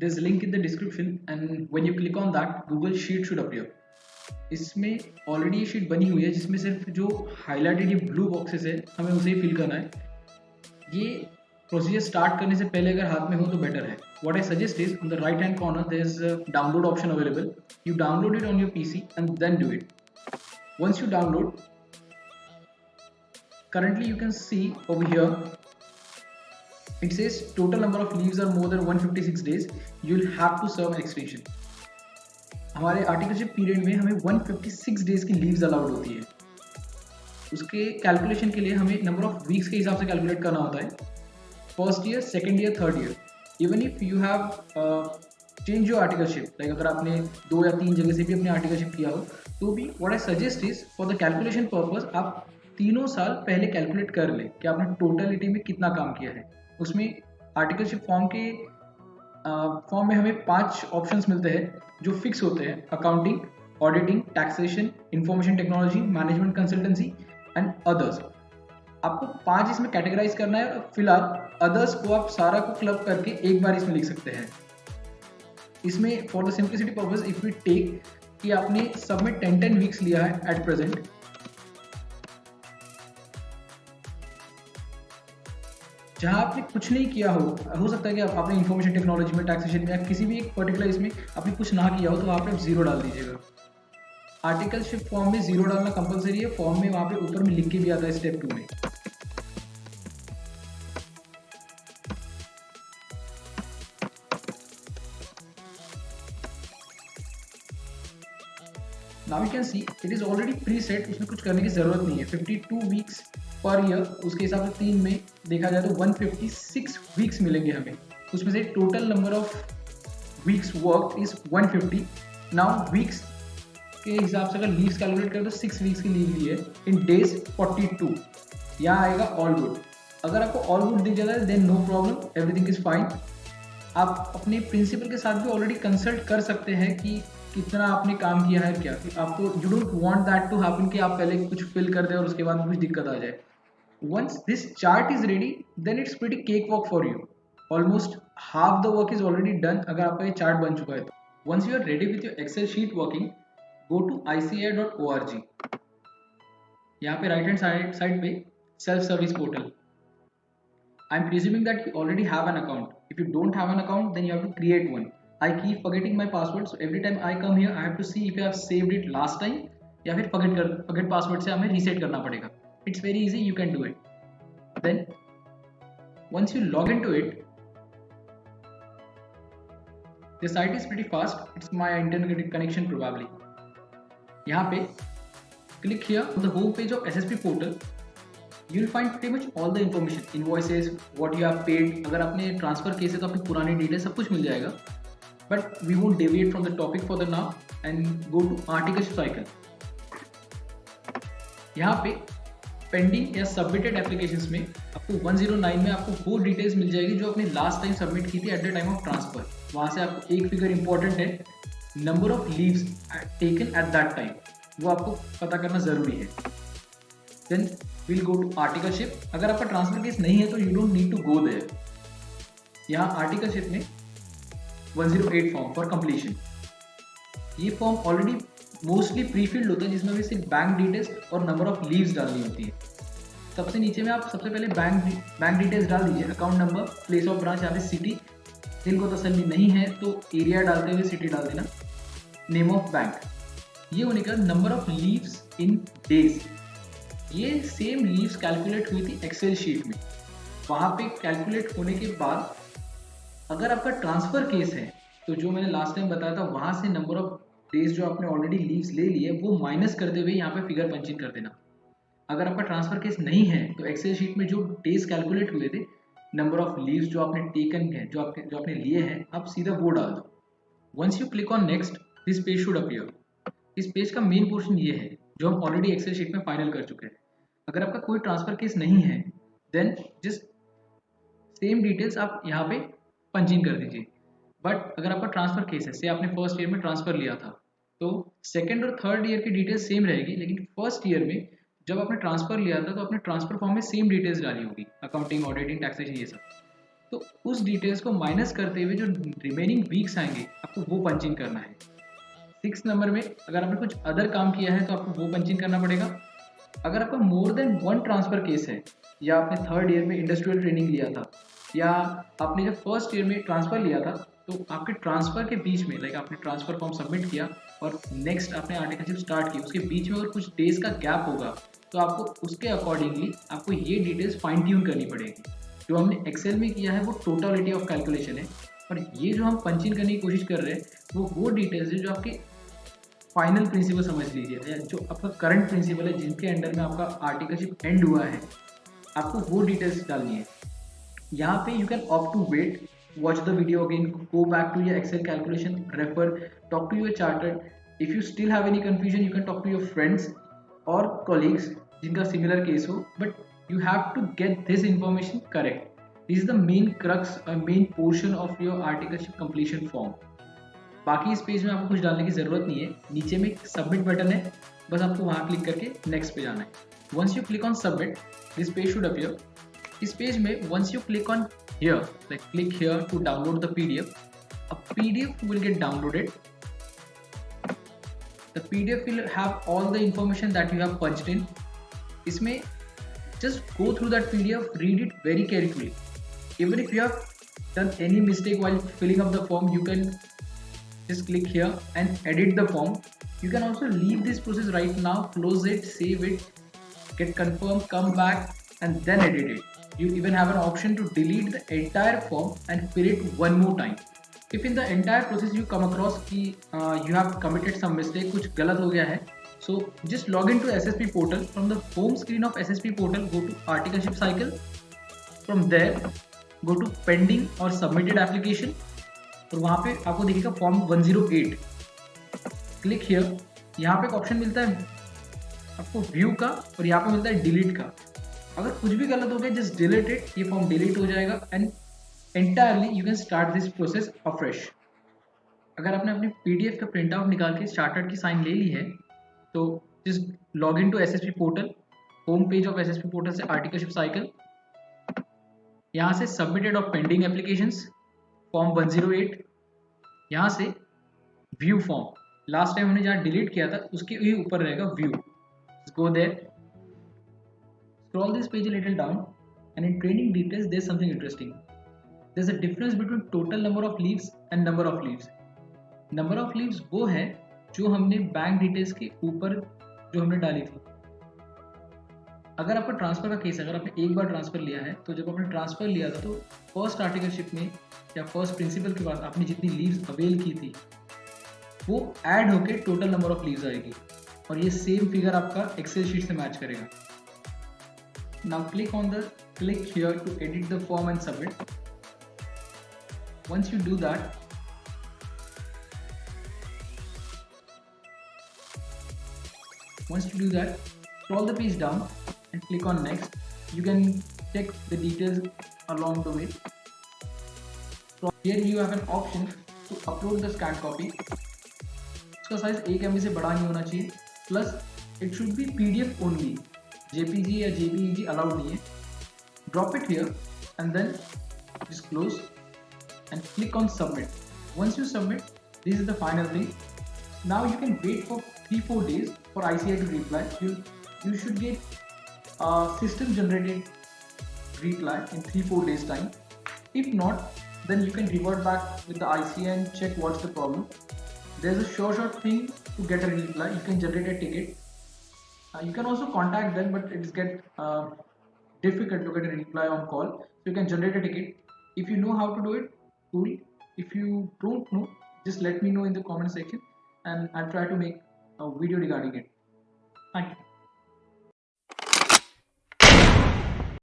there's a link in the description and when you click on that Google Sheet should appear. इसमें already ये sheet बनी हुई है जिसमें सिर्फ जो हाईलाइटेड ये ब्लू बॉक्सेस है हमें उसे ही फिल करना है. ये प्रोसीजर स्टार्ट करने से पहले अगर हाथ में हो तो बेटर है. What I suggest is on the right hand corner there is a download option available. You download it on your PC and then do it. Once you download, currently you can see over here it says total number of leaves are more than 156 days, you'll have to serve an extension. हमारे articleship period में हमें 156 days की leaves allowed होती है. उसके calculation के लिए हमें नंबर ऑफ वीक्स के हिसाब से कैलकुलेट करना होता है. First year, second year, third year. Even if you have change your articleship, like अगर आपने 2 या 3 जगह से भी अपने आर्टिकलशिप किया हो तो भी what I suggest is for the calculation purpose आप 3 साल पहले कैलकुलेट कर लें कि आपने टोटलिटी में कितना काम किया है. उसमें आर्टिकलशिप फॉर्म में हमें 5 ऑप्शंस मिलते हैं जो फिक्स होते हैं: accounting, auditing, taxation, information technology, management consultancy and others. आपको 5 इसमें कैटेगराइज करना है और फिलहाल अदर्स को आप सारा को क्लब करके एक बार इसमें लिख सकते हैं. इसमें for the simplicity purpose if we take कि आपने सब में 10 वीक्स लिया है एट प्रेजेंट, जहां आपने कुछ नहीं किया हो सकता है कि आपने इंफॉर्मेशन टेक्नोलॉजी में, टैक्सेशन में या किसी भी एक पर्टिकुलर इसमें आपने कुछ ना किया हो तो वहाँ पे आप 0 डाल दीजिएगा. आर्टिकलशिप फॉर्म में 0 डालना कंपलसरी है. फॉर्म में वहाँ पे ऊपर में लिख के भी आता है स्टेप 2 में. Now you can see it is already pre set. उसमें कुछ करने की जरूरत नहीं है. 52 वीक्स पर ईयर, उसके हिसाब से 3 में देखा जाए तो 156 वीक्स मिलेंगे हमें. उसमें से total number of weeks work is 150. Now weeks के हिसाब से अगर लीव्स कैलकुलेट करें तो 6 वीक्स की लीव ली है इन डेज 42. यहाँ आएगा ऑल गुड. अगर आपको ऑल गुड दिख जाता है then no problem, everything is fine. आप अपने प्रिंसिपल के साथ भी ऑलरेडी कंसल्ट कर सकते हैं कि कितना आपने काम किया है. क्या आपको you don't want that to happen कि आप पहले कुछ फिल कर दें और उसके बाद कुछ दिक्कत आ जाए. Once this chart is ready, then it's pretty cakewalk for you. Almost half the work is already done अगर आपका ये चार्ट बन चुका है तो. Once you are ready with your Excel sheet working, go to ICAI.org. यहाँ पे right hand side पे self service portal. I'm presuming that you already have an account. If you don't have an account, then you have to create one. I keep forgetting my password, so every time I come here, I have to see if I have saved it last time या फिर forget password से हमें reset करना पड़ेगा. It's very easy, you can do it. Then once you log into it, the site is pretty fast. It's my internet connection probably. यहाँ पे click here on the home page of SSP portal. You'll find pretty much all the information, invoices, what you have paid. अगर आपने transfer किए तो अपनी पुरानी detail सब कुछ मिल जाएगा. But we won't deviate from the topic for the now and go to article cycle. यहाँ पे पेंडिंग या सबमिटेड एप्लीकेशंस में आपको 109 में आपको वो डिटेल्स मिल जाएगी जो आपने लास्ट टाइम सबमिट की थी at the time of transfer. वहाँ से आपको एक फिगर इंपॉर्टेंट है, number of leaves taken at that time, वो आपको पता करना ज़रूरी है. Then will go to articleship. अगर आपका ट्रांसफर केस नहीं है तो you don't need to go there. यहाँ आर्टिकलशिप में 108 फॉर्म फॉर कंप्लीशन. ये फॉर्म ऑलरेडी मोस्टली प्रीफिल्ड होता है जिसमें हमें सिर्फ बैंक डिटेल्स और नंबर ऑफ लीव्स डालनी होती है. सबसे नीचे में आप सबसे पहले बैंक डिटेल्स डाल दीजिए, account number, place of branch या फिर सिटी. जिनको तसल्ली नहीं है तो एरिया डालते हुए सिटी डाल देना, नेम ऑफ बैंक. ये होने का number of leaves in days. ये सेम लीव्स कैलकुलेट हुई थी एक्सेल शीट में. वहाँ पे कैलकुलेट होने के बाद अगर आपका ट्रांसफर केस है तो जो मैंने लास्ट टाइम बताया था वहाँ से नंबर ऑफ डेज जो आपने ऑलरेडी लीव्स ले ली है वो माइनस करते हुए यहाँ पे फिगर पंच इन कर देना. अगर आपका ट्रांसफर केस नहीं है तो एक्सेल शीट में जो डेज कैलकुलेट हुए थे, नंबर ऑफ लीव्स जो आपने टेकन है, जो आपने लिए हैं, आप सीधा वो डाल दो. Once you click on next, this page should appear. इस पेज का मेन पोर्शन ये है जो हम ऑलरेडी एक्सेल शीट में फाइनल कर चुके हैं. अगर आपका कोई ट्रांसफर केस नहीं है देन जस्ट सेम डिटेल्स आप यहाँ पे पंच इन कर दीजिए. बट अगर आपका ट्रांसफर केस है, से आपने फर्स्ट ईयर में ट्रांसफर लिया था, तो सेकेंड और थर्ड ईयर की डिटेल्स सेम रहेगी, लेकिन फर्स्ट ईयर में जब आपने ट्रांसफर लिया था तो आपने ट्रांसफर फॉर्म में सेम डिटेल्स डाली होगी, अकाउंटिंग, ऑडिटिंग, टैक्सेशन, ये सब. तो उस डिटेल्स को माइनस करते हुए जो रिमेनिंग वीक्स आएंगे आपको वो पंच इन करना है। 6 नंबर में अगर आपने कुछ अदर काम किया है तो आपको वो पंच इन करना पड़ेगा। अगर आपका more than one transfer case है, या आपने थर्ड ईयर में इंडस्ट्रियल ट्रेनिंग लिया था, या आपने जब फर्स्ट ईयर में ट्रांसफर लिया था, तो आपके ट्रांसफर के बीच में लाइक आपने ट्रांसफर फॉर्म सबमिट किया और नेक्स्ट आपने आर्टिकलशिप स्टार्ट की, उसके बीच में अगर कुछ डेज का गैप होगा तो आपको उसके अकॉर्डिंगली आपको ये डिटेल्स फाइन ट्यून करनी पड़ेगी। जो हमने एक्सेल में किया है वो टोटलिटी ऑफ कैलकुलेशन है, और ये जो हम पंच इन करने की कोशिश कर रहे हैं वो डिटेल्स है जो आपके फाइनल प्रिंसिपल समझ लीजिए, या जो आपका करंट प्रिंसिपल है जिनके अंडर में आपका आर्टिकलशिप एंड हुआ है, आपको वो डिटेल्स डालनी है। यहाँ पे you can opt to wait, watch the video again, go back to your Excel calculation, refer, talk to your charter. If you still have any confusion you can talk to your friends और colleagues जिनका similar case हो, but you have to get this information correct. This is the main crux और main portion of your articleship completion form. बाकी इस page में आपको कुछ डालने की जरूरत नहीं है। नीचे में एक सबमिट बटन है, बस आपको वहां क्लिक करके नेक्स्ट पे जाना है। Once you click on submit this page should appear. इस पेज में once you click on here, like click here to download the PDF, a PDF will get downloaded. The PDF will have all the information that you have punched in. इसमें just go through that PDF, read it very carefully. Even if you have done any mistake while filling up the form, you can just click here and edit the form. You can also leave this process right now, close it, save it, get confirmed, come back and then edit it. You even have an option to delete the entire form and fill it one more time. If in the entire process you come across कि you have committed some mistake, कुछ गलत हो गया है, so just log into SSP portal. From the home screen of SSP portal, go to articleship cycle. From there go to pending or submitted application, और वहाँ पे आपको दिखेगा फॉर्म 108। Click here. यहाँ पे एक ऑप्शन मिलता है आपको व्यू का, और यहाँ पे मिलता है डिलीट का। अगर कुछ भी गलत हो गया जस्ट डिलीट इट, ये फॉर्म डिलीट हो जाएगा and entirely you can start this process afresh. अगर आपने अपनी पीडीएफ का प्रिंट आउट निकाल के चार्टर्ड की साइन ले ली है तो just log in to SSP portal, home page of SSP portal से आर्टिकलशिप साइकिल, यहाँ से सबमिटेड और पेंडिंग एप्लीकेशंस फॉर्म 108, यहाँ से व्यू फॉर्म, लास्ट टाइम हमने जहाँ डिलीट किया था उसके ही ऊपर रहेगा view. Go there, scroll this page a little down and in training details there's something interesting. There's a difference between total number of leaves and number of leaves. Number of leaves वो है जो हमने bank details के ऊपर जो हमने डाली थी। अगर आपका ट्रांसफर का केस है, अगर आपने एक बार ट्रांसफर लिया है तो जब आपने ट्रांसफर लिया था तो फर्स्ट आर्टिकलशिप में या फर्स्ट प्रिंसिपल के पास आपने जितनी लीव्स अवेल की थी वो ऐड होके टोटल नंबर ऑफ लीव्स आएगी, और ये सेम फिगर आपका एक्सेल शीट से मैच करेगा। Now click here to edit the form and submit. Once you do that, scroll the page down and click on next. You can check the details along the way. From here you have an option to upload the scanned copy. उसका size 1 MB से बड़ा नहीं होना चाहिए, plus it should be PDF only, JPG या JPEG allowed नहीं है। Drop it here and then just close and click on submit. Once you submit, this is the final thing. Now you can wait for 3-4 days for ICI to reply. You should get a system generated reply in 3-4 days time. If not, then you can revert back with the ICI and check what's the problem. There's a short thing to get a reply. You can generate a ticket. You can also contact them, but it's difficult to get a reply on call. So you can generate a ticket. If you know how to do it, cool. If you don't know, just let me know in the comment section and I'll try to make a video regarding it. Thank you.